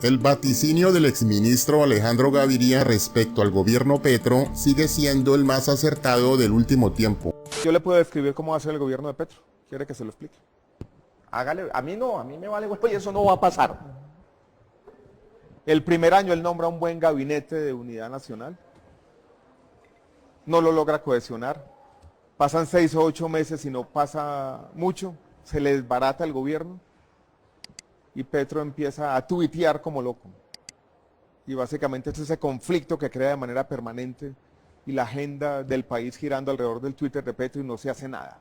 El vaticinio del exministro Alejandro Gaviria respecto al gobierno Petro sigue siendo el más acertado del último tiempo. Yo le puedo describir cómo va a ser el gobierno de Petro. ¿Quiere que se lo explique? Hágale, a mí no, a mí me vale, pues eso no va a pasar. El primer año él nombra un buen gabinete de unidad nacional. No lo logra cohesionar. Pasan 6 o 8 meses y no pasa mucho. Se le desbarata el gobierno. Y Petro empieza a tuitear como loco. Y básicamente es ese conflicto que crea de manera permanente y la agenda del país girando alrededor del Twitter de Petro y no se hace nada.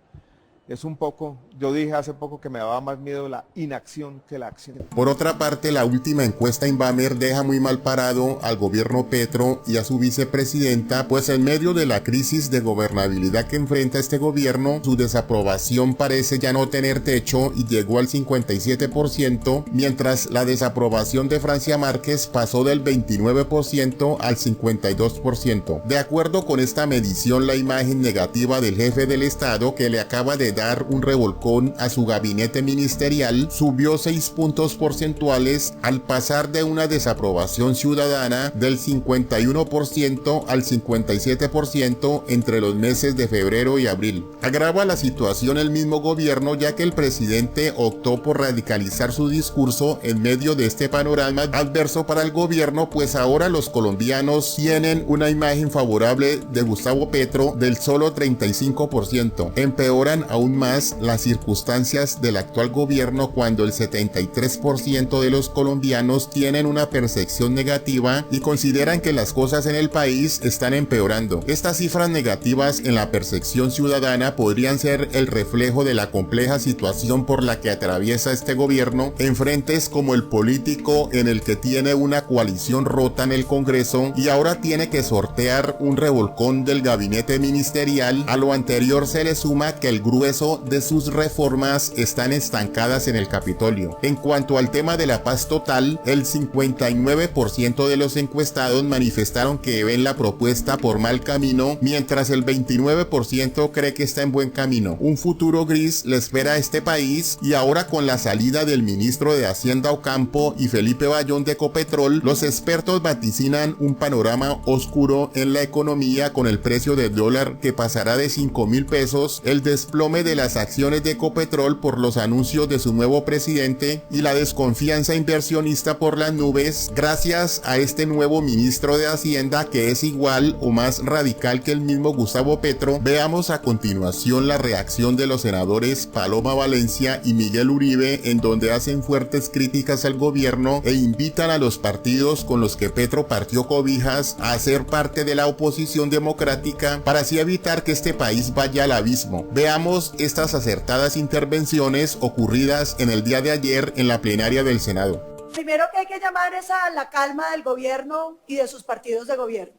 Es un poco, yo dije hace poco que me daba más miedo la inacción que la acción. Por otra parte, la última encuesta Inbamer deja muy mal parado al gobierno Petro y a su vicepresidenta, pues en medio de la crisis de gobernabilidad que enfrenta este gobierno, su desaprobación parece ya no tener techo y llegó al 57%, mientras la desaprobación de Francia Márquez pasó del 29% al 52%. De acuerdo con esta medición, la imagen negativa del jefe del Estado, que le acaba de dar un revolcón a su gabinete ministerial, subió 6 puntos porcentuales al pasar de una desaprobación ciudadana del 51% al 57% entre los meses de febrero y abril. Agrava la situación el mismo gobierno, ya que el presidente optó por radicalizar su discurso en medio de este panorama adverso para el gobierno, pues ahora los colombianos tienen una imagen favorable de Gustavo Petro del solo 35%. Empeoran aún más las circunstancias del actual gobierno cuando el 73% de los colombianos tienen una percepción negativa y consideran que las cosas en el país están empeorando. Estas cifras negativas en la percepción ciudadana podrían ser el reflejo de la compleja situación por la que atraviesa este gobierno en frentes como el político, en el que tiene una coalición rota en el Congreso y ahora tiene que sortear un revolcón del gabinete ministerial. A lo anterior se le suma que el grueso de sus reformas están estancadas en el Capitolio. En cuanto al tema de la paz total, el 59% de los encuestados manifestaron que ven la propuesta por mal camino, mientras el 29% cree que está en buen camino. Un futuro gris le espera a este país, y ahora con la salida del ministro de Hacienda Ocampo y Felipe Bayón de Ecopetrol, los expertos vaticinan un panorama oscuro en la economía, con el precio del dólar que pasará de 5.000 pesos, el desplome de las acciones de Ecopetrol por los anuncios de su nuevo presidente y la desconfianza inversionista por las nubes gracias a este nuevo ministro de Hacienda, que es igual o más radical que el mismo Gustavo Petro. Veamos a continuación la reacción de los senadores Paloma Valencia y Miguel Uribe, en donde hacen fuertes críticas al gobierno e invitan a los partidos con los que Petro partió cobijas a ser parte de la oposición democrática para así evitar que este país vaya al abismo. Veamos estas acertadas intervenciones ocurridas en el día de ayer en la plenaria del Senado. Primero que hay que llamar es a la calma del gobierno y de sus partidos de gobierno.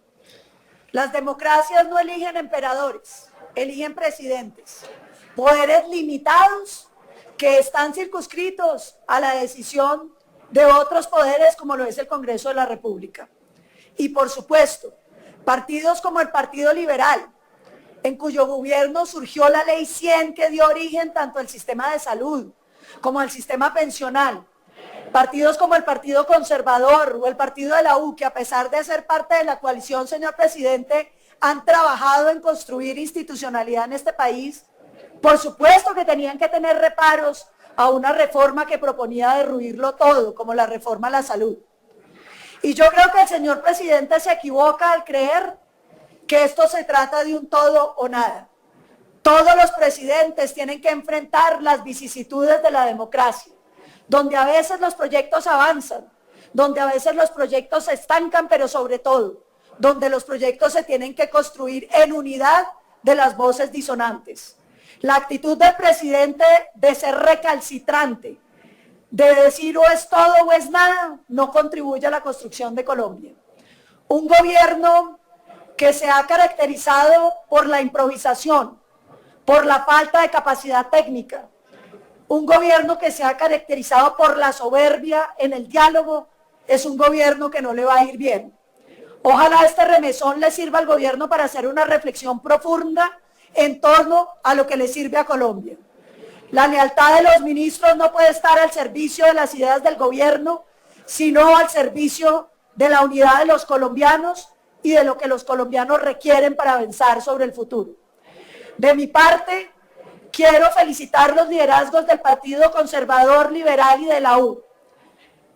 Las democracias no eligen emperadores, eligen presidentes, poderes limitados que están circunscritos a la decisión de otros poderes como lo es el Congreso de la República. Y por supuesto, partidos como el Partido Liberal, en cuyo gobierno surgió la Ley 100, que dio origen tanto al sistema de salud como al sistema pensional. Partidos como el Partido Conservador o el Partido de la U, que a pesar de ser parte de la coalición, señor presidente, han trabajado en construir institucionalidad en este país. Por supuesto que tenían que tener reparos a una reforma que proponía derruirlo todo, como la reforma a la salud. Y yo creo que el señor presidente se equivoca al creer que esto se trata de un todo o nada. Todos los presidentes tienen que enfrentar las vicisitudes de la democracia, donde a veces los proyectos avanzan, donde a veces los proyectos se estancan, pero sobre todo, donde los proyectos se tienen que construir en unidad de las voces disonantes. La actitud del presidente de ser recalcitrante, de decir o es todo o es nada, no contribuye a la construcción de Colombia. Un gobierno que se ha caracterizado por la improvisación, por la falta de capacidad técnica, un gobierno que se ha caracterizado por la soberbia en el diálogo, es un gobierno que no le va a ir bien. Ojalá este remesón le sirva al gobierno para hacer una reflexión profunda en torno a lo que le sirve a Colombia. La lealtad de los ministros no puede estar al servicio de las ideas del gobierno sino al servicio de la unidad de los colombianos y de lo que los colombianos requieren para avanzar sobre el futuro. De mi parte, quiero felicitar los liderazgos del Partido Conservador Liberal y de la U,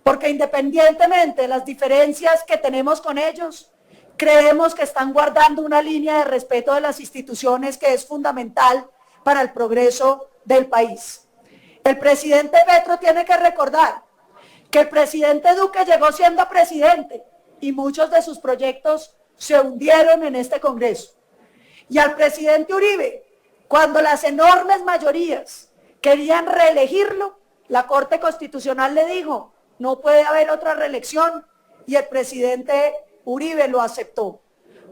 porque independientemente de las diferencias que tenemos con ellos, creemos que están guardando una línea de respeto de las instituciones que es fundamental para el progreso del país. El presidente Petro tiene que recordar que el presidente Duque llegó siendo presidente y muchos de sus proyectos se hundieron en este Congreso. Y al presidente Uribe, cuando las enormes mayorías querían reelegirlo, la Corte Constitucional le dijo, no puede haber otra reelección, y el presidente Uribe lo aceptó,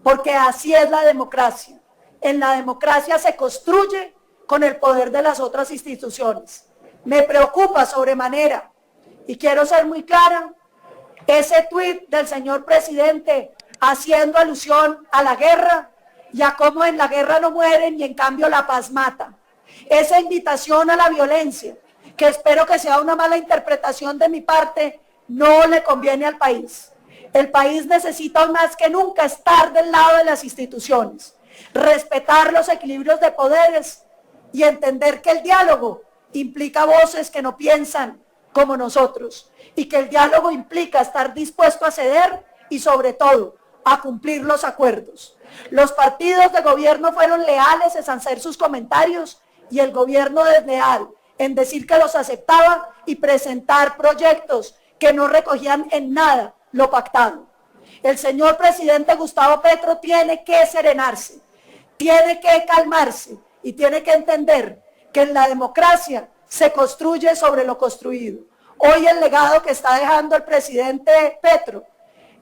porque así es la democracia. En la democracia se construye con el poder de las otras instituciones. Me preocupa sobremanera, y quiero ser muy clara, ese tuit del señor presidente haciendo alusión a la guerra y a cómo en la guerra no mueren y en cambio la paz mata. Esa invitación a la violencia, que espero que sea una mala interpretación de mi parte, no le conviene al país. El país necesita más que nunca estar del lado de las instituciones, respetar los equilibrios de poderes y entender que el diálogo implica voces que no piensan como nosotros y que el diálogo implica estar dispuesto a ceder y sobre todo a cumplir los acuerdos. Los partidos de gobierno fueron leales en hacer sus comentarios y el gobierno desleal en decir que los aceptaba y presentar proyectos que no recogían en nada lo pactado. El señor presidente Gustavo Petro tiene que serenarse, tiene que calmarse y tiene que entender que en la democracia se construye sobre lo construido. Hoy el legado que está dejando el presidente Petro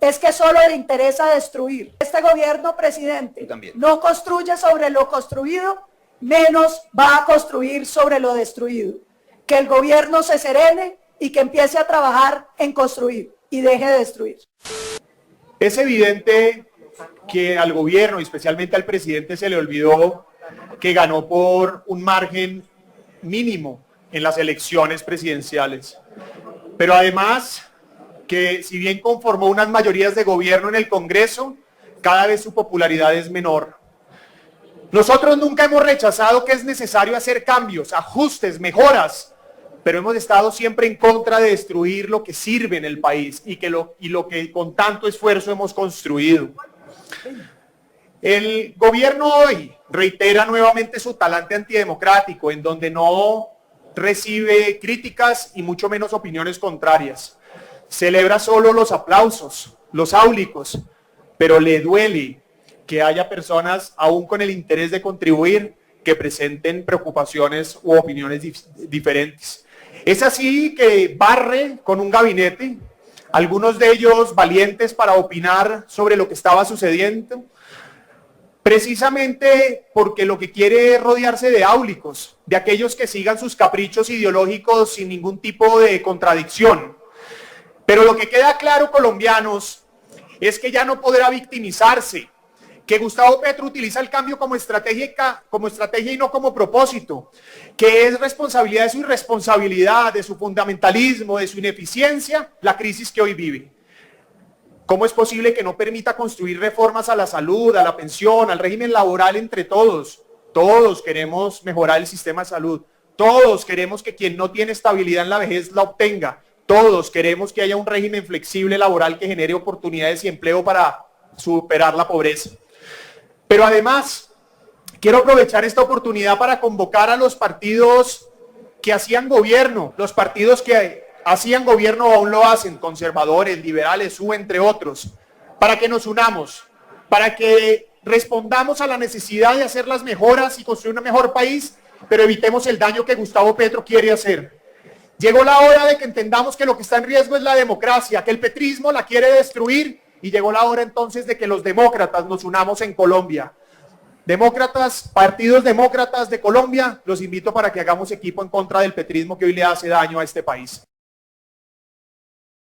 es que solo le interesa destruir. Este gobierno, presidente, no construye sobre lo construido, menos va a construir sobre lo destruido. Que el gobierno se serene y que empiece a trabajar en construir y deje de destruir. Es evidente que al gobierno y especialmente al presidente se le olvidó que ganó por un margen mínimo en las elecciones presidenciales. Pero además que si bien conformó unas mayorías de gobierno en el Congreso, cada vez su popularidad es menor. Nosotros nunca hemos rechazado que es necesario hacer cambios, ajustes, mejoras, pero hemos estado siempre en contra de destruir lo que sirve en el país y lo que con tanto esfuerzo hemos construido. El gobierno hoy reitera nuevamente su talante antidemocrático, en donde no recibe críticas y mucho menos opiniones contrarias. Celebra solo los aplausos, los áulicos, pero le duele que haya personas, aún con el interés de contribuir, que presenten preocupaciones u opiniones diferentes. Es así que barre con un gabinete, algunos de ellos valientes para opinar sobre lo que estaba sucediendo, precisamente porque lo que quiere es rodearse de áulicos, de aquellos que sigan sus caprichos ideológicos sin ningún tipo de contradicción. Pero lo que queda claro, colombianos, es que ya no podrá victimizarse, que Gustavo Petro utiliza el cambio como estrategia y no como propósito, que es responsabilidad de su irresponsabilidad, de su fundamentalismo, de su ineficiencia, la crisis que hoy vive. ¿Cómo es posible que no permita construir reformas a la salud, a la pensión, al régimen laboral entre todos? Todos queremos mejorar el sistema de salud, todos queremos que quien no tiene estabilidad en la vejez la obtenga, todos queremos que haya un régimen flexible laboral que genere oportunidades y empleo para superar la pobreza. Pero además, quiero aprovechar esta oportunidad para convocar a los partidos que hacían gobierno, los partidos que hacían gobierno o aún lo hacen, conservadores, liberales, entre otros, para que nos unamos, para que respondamos a la necesidad de hacer las mejoras y construir un mejor país, pero evitemos el daño que Gustavo Petro quiere hacer. Llegó la hora de que entendamos que lo que está en riesgo es la democracia, que el petrismo la quiere destruir, y llegó la hora entonces de que los demócratas nos unamos en Colombia. Demócratas, partidos demócratas de Colombia, los invito para que hagamos equipo en contra del petrismo que hoy le hace daño a este país.